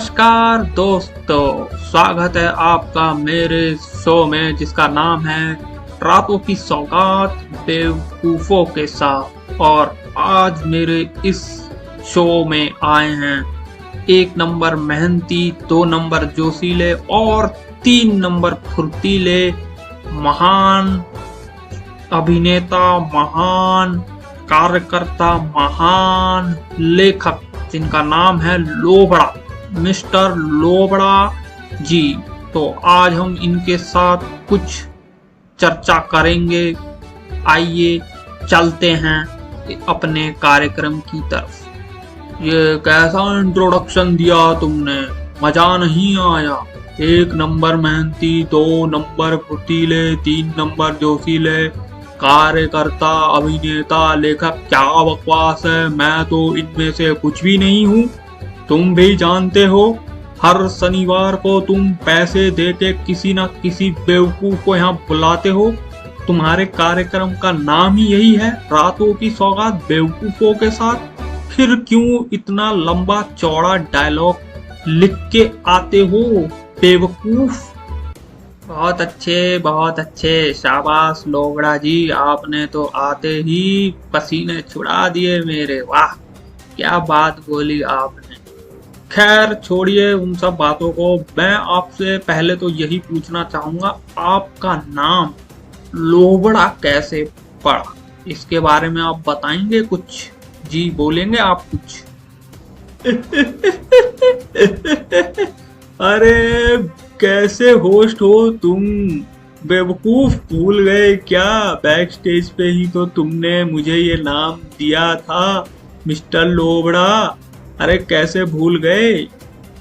नमस्कार दोस्तों, स्वागत है आपका मेरे शो में जिसका नाम है रातों की सौगात बेवकूफों के साथ। और आज मेरे इस शो में आए हैं 1 नंबर मेहनती, 2 नंबर जोशीले और 3 नंबर फुर्तीले महान अभिनेता, महान कार्यकर्ता, महान लेखक जिनका नाम है लोबड़ा, मिस्टर लोबड़ा जी। तो आज हम इनके साथ कुछ चर्चा करेंगे। आइए चलते हैं अपने कार्यक्रम की तरफ। ये कैसा इंट्रोडक्शन दिया तुमने, मजा नहीं आया। 1 नंबर मेहनती, 2 नंबर फुर्तीले, 3 नंबर जोशीले, कार्यकर्ता, अभिनेता, लेखक, क्या बकवास है। मैं तो इनमें से कुछ भी नहीं हूँ। तुम भी जानते हो, हर शनिवार को तुम पैसे देके किसी न किसी बेवकूफ को यहाँ बुलाते हो। तुम्हारे कार्यक्रम का नाम ही यही है, रातों की सौगात बेवकूफों के साथ। फिर क्यों इतना लंबा चौड़ा डायलॉग लिख के आते हो बेवकूफ। बहुत अच्छे, शाबाश लोबड़ा जी, आपने तो आते ही पसीने छुड़ा दिए मेरे। वाह, क्या बात बोली आपने। खैर छोड़िए उन सब बातों को। मैं आपसे पहले तो यही पूछना चाहूंगा, आपका नाम लोबड़ा कैसे पड़ा, इसके बारे में आप बताएंगे कुछ? जी बोलेंगे आप कुछ? अरे कैसे होस्ट हो तुम बेवकूफ, भूल गए क्या? बैक स्टेज पे ही तो तुमने मुझे ये नाम दिया था, मिस्टर लोबड़ा। अरे कैसे भूल गए?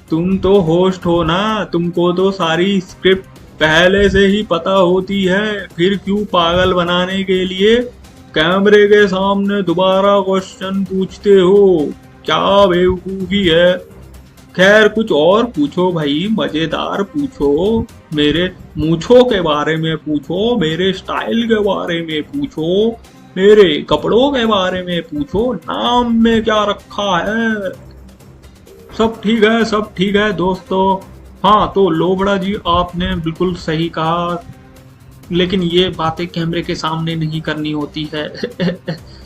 तुम तो होस्ट हो ना, तुमको तो सारी स्क्रिप्ट पहले से ही पता होती है। फिर क्यों पागल बनाने के लिए कैमरे के सामने दोबारा क्वेश्चन पूछते हो? क्या बेवकूफी है। खैर कुछ और पूछो भाई, मजेदार पूछो। मेरे मूछों के बारे में पूछो, मेरे स्टाइल के बारे में पूछो, मेरे कपड़ों के बारे में पूछो, नाम में क्या रखा है। सब ठीक है दोस्तों। हाँ तो लोबड़ा जी, आपने बिल्कुल सही कहा, लेकिन ये बातें कैमरे के सामने नहीं करनी होती है।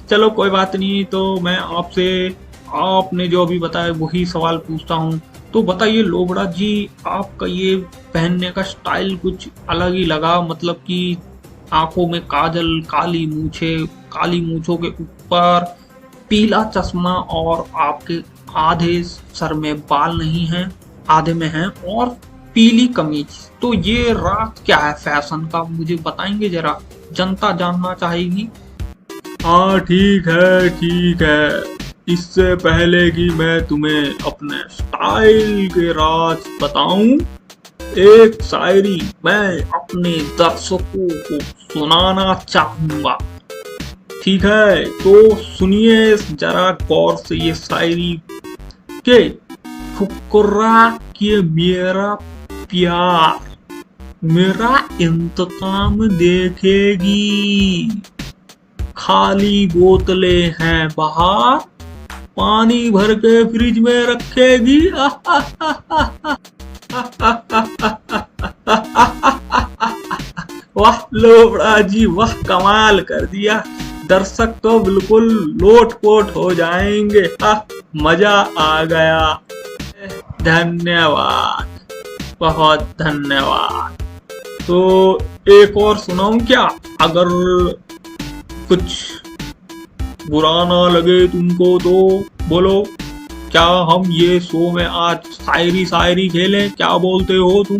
चलो कोई बात नहीं। तो मैं आपसे, आपने जो अभी बताया वही सवाल पूछता हूँ। तो बताइए लोबड़ा जी, आपका ये पहनने का स्टाइल कुछ अलग ही लगा। मतलब कि आंखों में काजल, काली मूछों के ऊपर पीला चश्मा, और आपके आधे सर में बाल नहीं हैं, आधे में हैं, और पीली कमीज। तो ये राज क्या है फैशन का, मुझे बताएंगे जरा, जनता जानना चाहेगी। हाँ ठीक है। इससे पहले कि मैं तुम्हें अपने स्टाइल के राज बताऊं, एक शायरी मैं अपने दर्शकों को सुनाना चाहूंगा। ठीक है तो सुनिए जरा गौर से ये शायरी के फुकरा के मेरा प्यार मेरा इंतकाम देखेगी, खाली बोतलें हैं बाहर, पानी भर के फ्रिज में रखेगी। वाह लोबड़ा जी, वाह, कमाल कर दिया। दर्शक तो बिल्कुल लोट-पोट हो जाएंगे। मजा आ गया। धन्यवाद, बहुत धन्यवाद। तो एक और सुनाऊं क्या, अगर कुछ बुरा ना लगे तुमको तो बोलो। क्या हम ये शो में आज शायरी खेलें, क्या बोलते हो तुम?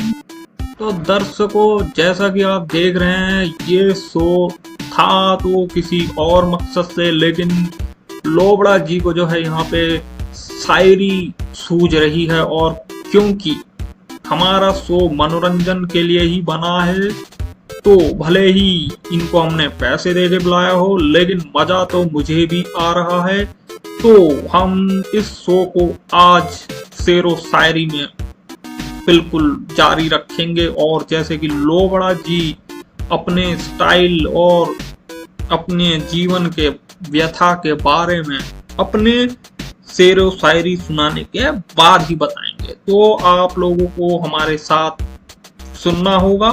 तो दर्शकों, जैसा कि आप देख रहे हैं, ये शो था तो किसी और मकसद से, लेकिन लोबड़ा जी को जो है यहाँ पे शायरी सूझ रही है। और क्योंकि हमारा शो मनोरंजन के लिए ही बना है, तो भले ही इनको हमने पैसे दे के बुलाया हो, लेकिन मजा तो मुझे भी आ रहा है। तो हम इस शो को आज शेरो शायरी में बिल्कुल जारी रखेंगे। और जैसे कि लोबड़ा जी अपने स्टाइल और अपने जीवन के व्यथा के बारे में अपने शेरो शायरी सुनाने के बाद ही बताएंगे। के। तो आप लोगों को हमारे साथ सुनना होगा,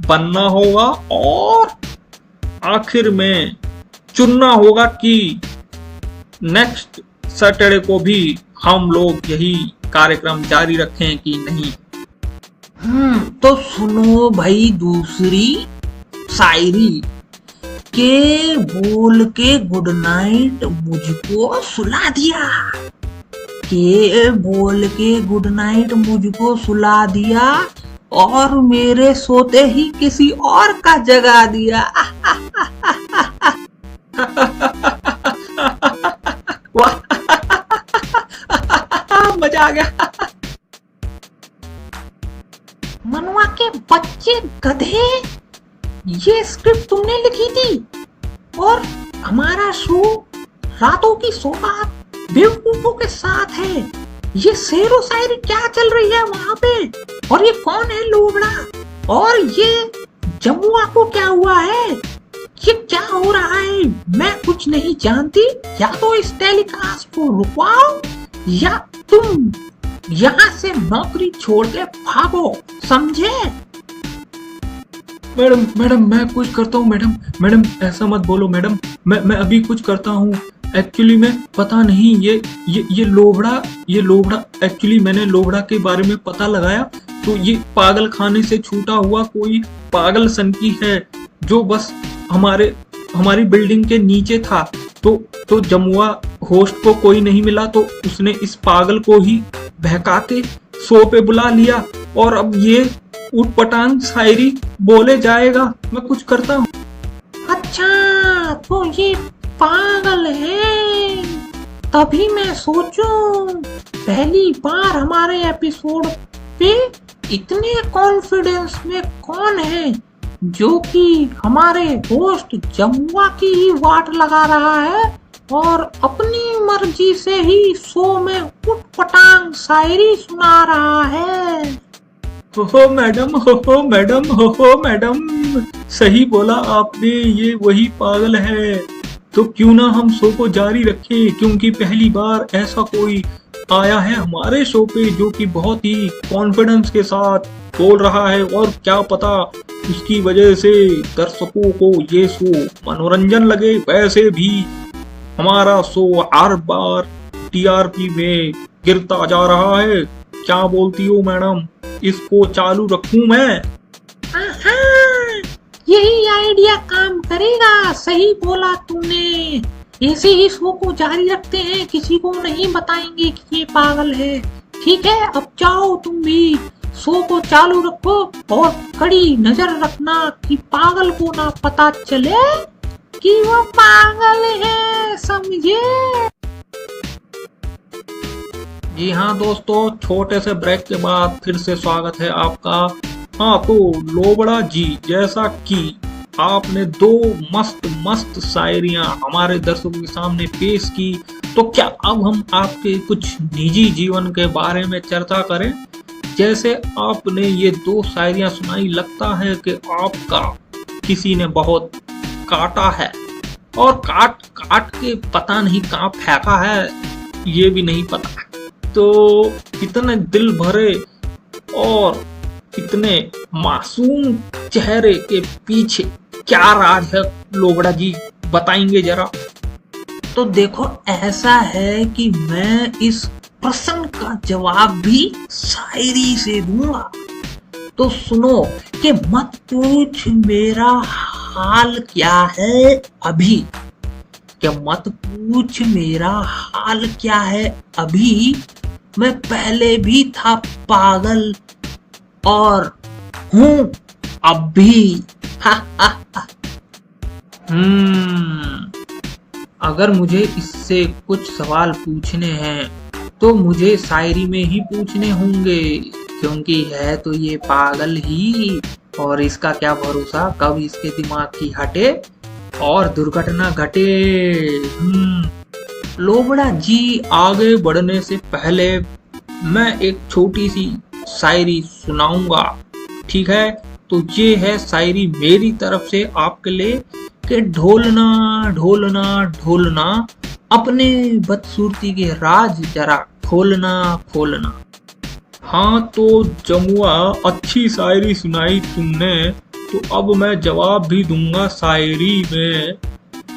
बनना होगा और आखिर में चुनना होगा कि नेक्स्ट सैटरडे को भी हम लोग यही कार्यक्रम जारी रखें कि नहीं। तो सुनो भाई दूसरी शायरी के बोल के गुड नाइट मुझको सुला दिया, के बोल के गुड नाइट मुझको सुला दिया और मेरे सोते ही किसी और का जगा दिया। मजा आ गया। मनवा के बच्चे गधे, ये स्क्रिप्ट तुमने लिखी थी और हमारा शो रातों की सौगात बेवकूफों के साथ है। ये शेरो शायरी क्या चल रही है वहाँ पे, और ये कौन है लोबड़ा, और ये जमुआ को क्या हुआ है, ये क्या हो रहा है, मैं कुछ नहीं जानती। या तो इस टेलीकास्ट को रुकवाओ या तुम यहाँ से नौकरी छोड़ के भागो, समझे? मैडम मैं कुछ करता हूँ। मैडम ऐसा मत बोलो मैडम, मैं अभी कुछ करता हूँ। एक्चुअली में पता नहीं ये लोबड़ा एक्चुअली मैंने लोबड़ा के बारे में पता लगाया तो ये पागल खाने से छूटा हुआ कोई पागल सनकी है जो बस हमारी बिल्डिंग के नीचे था। तो जमुआ होस्ट को कोई नहीं मिला तो उसने इस पागल को ही बहका के शो पे बुला लिया और अब ये उटपटांग शायरी बोले जाएगा। मैं कुछ करता हूँ। अच्छा तो ये पागल है, तभी मैं सोचूं पहली बार हमारे एपिसोड पे इतने कॉन्फिडेंस में कौन है जो कि हमारे होस्ट जमुआ की ही वाट लगा रहा है और अपनी मर्जी से ही शो में उटपटांग शायरी सुना रहा है। हो मैडम सही बोला आपने, ये वही पागल है। तो क्यों ना हम शो को जारी रखें, क्योंकि पहली बार ऐसा कोई आया है हमारे शो पे जो कि बहुत ही कॉन्फिडेंस के साथ बोल रहा है और क्या पता उसकी वजह से दर्शकों को ये शो मनोरंजन लगे। वैसे भी हमारा शो हर बार टीआरपी में गिरता जा रहा है। क्या बोलती हो मैडम, इसको चालू रखूं मैं? यही आइडिया काम करेगा, सही बोला तूने। ऐसे ही शो को जारी रखते हैं, किसी को नहीं बताएंगे कि ये पागल है। ठीक है, अब जाओ तुम भी शो को चालू रखो और कड़ी नजर रखना कि पागल को ना पता चले कि वो पागल है, समझे? जी हाँ दोस्तों, छोटे से ब्रेक के बाद फिर से स्वागत है आपका। हाँ तो लोबड़ा जी, जैसा कि आपने दो मस्त शायरियां हमारे दर्शकों के सामने पेश की, तो क्या अब हम आपके कुछ निजी जीवन के बारे में चर्चा करें? जैसे आपने ये दो शायरियां सुनाई, लगता है कि आपका किसी ने बहुत काटा है और काट के पता नहीं कहाँ फेंका है, ये भी नहीं पता। तो इतने दिल भरे और इतने मासूम चेहरे के पीछे क्या राज है लोबड़ा जी, बताएंगे जरा? तो देखो, ऐसा है कि मैं इस प्रश्न का जवाब भी शायरी से दूंगा। तो सुनो कि मत पूछ मेरा हाल क्या है अभी, क्या मत पूछ मेरा हाल क्या है अभी, मैं पहले भी था पागल और हूं अब भी। अगर मुझे इससे कुछ सवाल पूछने हैं तो मुझे शायरी में ही पूछने होंगे, क्योंकि है तो ये पागल ही, और इसका क्या भरोसा कब इसके दिमाग की हटे और दुर्घटना घटे। लोबड़ा जी, आगे बढ़ने से पहले मैं एक छोटी सी शायरी सुनाऊंगा, ठीक है? तो ये है शायरी मेरी तरफ से आपके लिए कि ढोलना ढोलना ढोलना, अपने बदसूरती के राज जरा खोलना खोलना। हाँ तो जमुआ, अच्छी शायरी सुनाई तुमने, तो अब मैं जवाब भी दूंगा शायरी में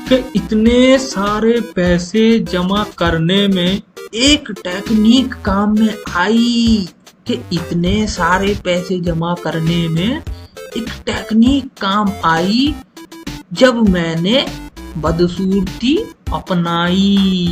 कि इतने सारे पैसे जमा करने में एक टेक्निक काम में आई। कि इतने सारे पैसे जमा करने में एक टेक्निक काम आई जब मैंने बदसूरती अपनाई।